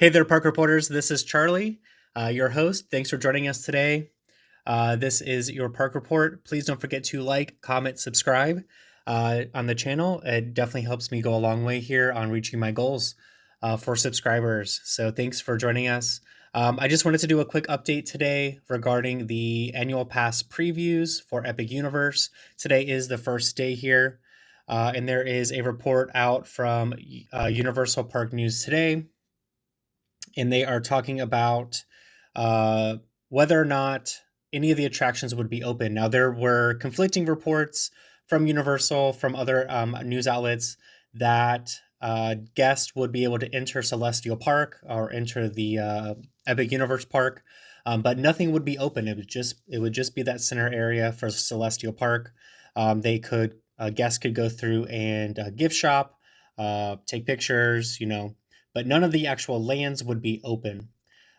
Hey there, Park Reporters. This is Charlie, your host. Thanks for joining us today. This is your Park Report. Please don't forget to like, comment, subscribe on the channel. It definitely helps me go a long way here on reaching my goals for subscribers. So thanks for joining us. I just wanted to do a quick update today regarding the annual pass previews for Epic Universe. Today is the first day here, and there is a report out from Universal Park News today, and they are talking about uh, whether or not any of the attractions would be open. Now, there were conflicting reports from Universal, from other news outlets, that guests would be able to enter Celestial Park or enter the Epic Universe Park, but nothing would be open. It would just be that center area for Celestial Park. They could Guests could go through and gift shop, take pictures, but none of the actual lands would be open.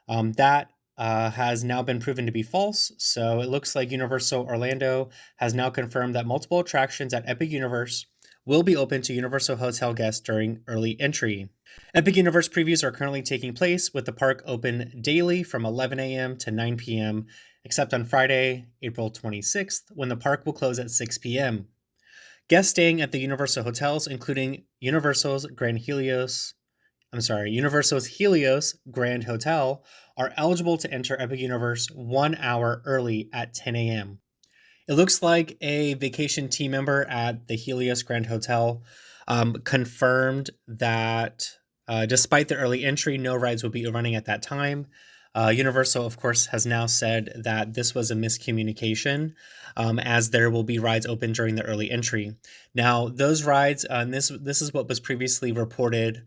That has now been proven to be false. So it looks like Universal Orlando has now confirmed that multiple attractions at Epic Universe will be open to Universal Hotel guests during early entry. Epic Universe previews are currently taking place, with the park open daily from 11 a.m. to 9 p.m., except on Friday, April 26th, when the park will close at 6 p.m. Guests staying at the Universal hotels, including Universal's Helios Grand Hotel, are eligible to enter Epic Universe 1 hour early at 10 a.m. It looks like a vacation team member at the Helios Grand Hotel confirmed that despite the early entry, no rides will be running at that time. Universal, of course, has now said that this was a miscommunication, as there will be rides open during the early entry. Now, those rides, and this is what was previously reported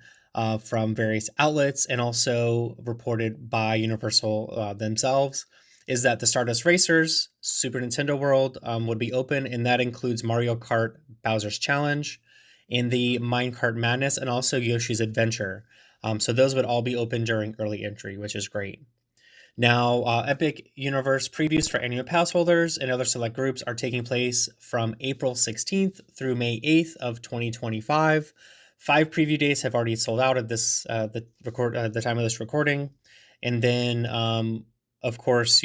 from various outlets and also reported by Universal themselves, is that the Stardust Racers Super Nintendo World would be open, and that includes Mario Kart Bowser's Challenge and the Minecart Madness, and also Yoshi's Adventure. So those would all be open during early entry, which is great. Now, Epic Universe previews for annual pass holders and other select groups are taking place from April 16th through May 8th of 2025. 5 preview days have already sold out at the time of this recording, and then of course,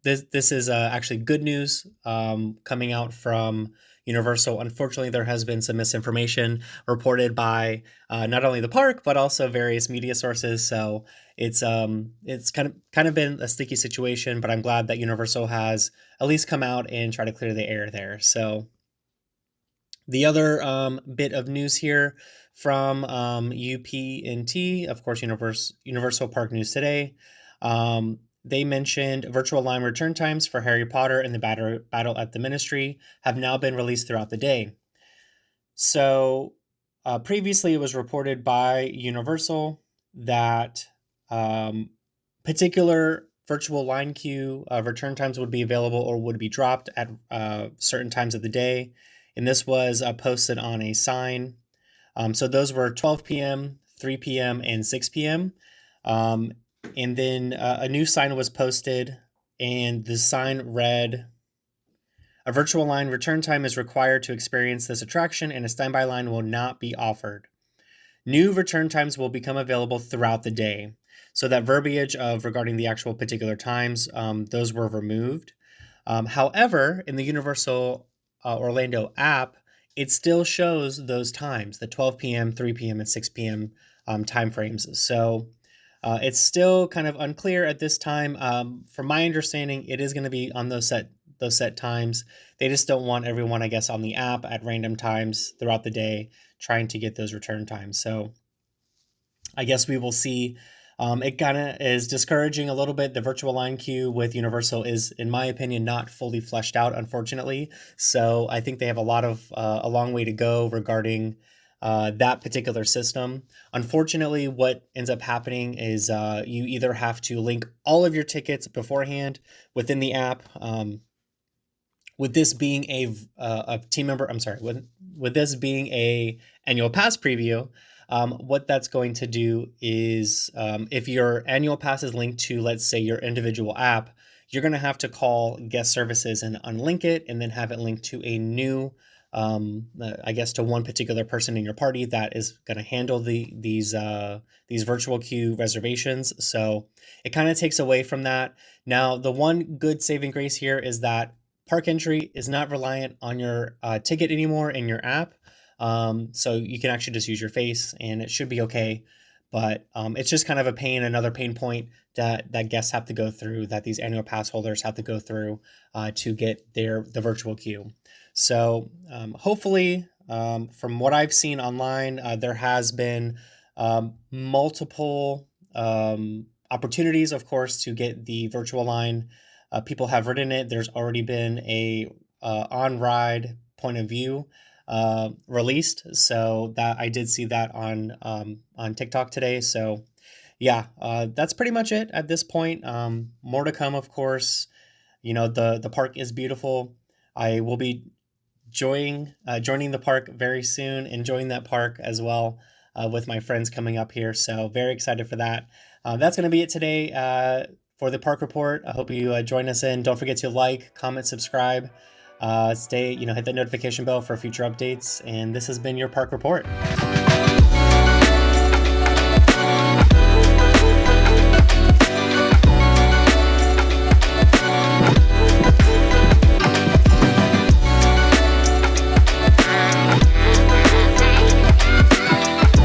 this is actually good news coming out from Universal. Unfortunately, there has been some misinformation reported by not only the park but also various media sources. So it's kind of been a sticky situation. But I'm glad that Universal has at least come out and try to clear the air there. So the other bit of news here from UPNT, of course, Universal Park News Today. They mentioned virtual line return times for Harry Potter and the Battle at the Ministry have now been released throughout the day. So previously it was reported by Universal that particular virtual line queue return times would be available or would be dropped at certain times of the day. And this was posted on a sign. So those were 12 p.m., 3 p.m., and 6 p.m. And then a new sign was posted, and the sign read, "A virtual line return time is required to experience this attraction, and a standby line will not be offered. New return times will become available throughout the day." So that verbiage of regarding the actual particular times, those were removed. However, in the Universal Orlando app, it still shows those times, the 12 p.m., 3 p.m., and 6 p.m. Time frames. So it's still kind of unclear at this time. From my understanding, it is going to be on those set times. They just don't want everyone, I guess, on the app at random times throughout the day trying to get those return times. So I guess we will see. It kind of is discouraging a little bit. The virtual line queue with Universal is, in my opinion, not fully fleshed out, unfortunately. So I think they have a long way to go regarding that particular system. Unfortunately, what ends up happening is you either have to link all of your tickets beforehand within the app. With this being a team member, I'm sorry, with this being a annual pass preview, what that's going to do is if your annual pass is linked to, let's say, your individual app, you're going to have to call guest services and unlink it and then have it linked to a new I guess, to one particular person in your party that is going to handle these virtual queue reservations. So it kind of takes away from that. Now, the one good saving grace here is that park entry is not reliant on your ticket anymore in your app. So you can actually just use your face, and it should be okay. But it's just kind of a pain, another pain point that guests have to go through, that these annual pass holders have to go through to get the virtual queue. So hopefully, from what I've seen online, there has been multiple opportunities, of course, to get the virtual line. People have written it. There's already been a on-ride point of view released, so that I did see that on TikTok today. So yeah, that's pretty much it at this point. More to come, of course. You know, the park is beautiful. I will be joining the park very soon, enjoying that park as well with my friends coming up here. So very excited for that. That's going to be it today for the park report. I hope you join us in. Don't forget to like, comment, subscribe. Hit the notification bell for future updates. And this has been your park report.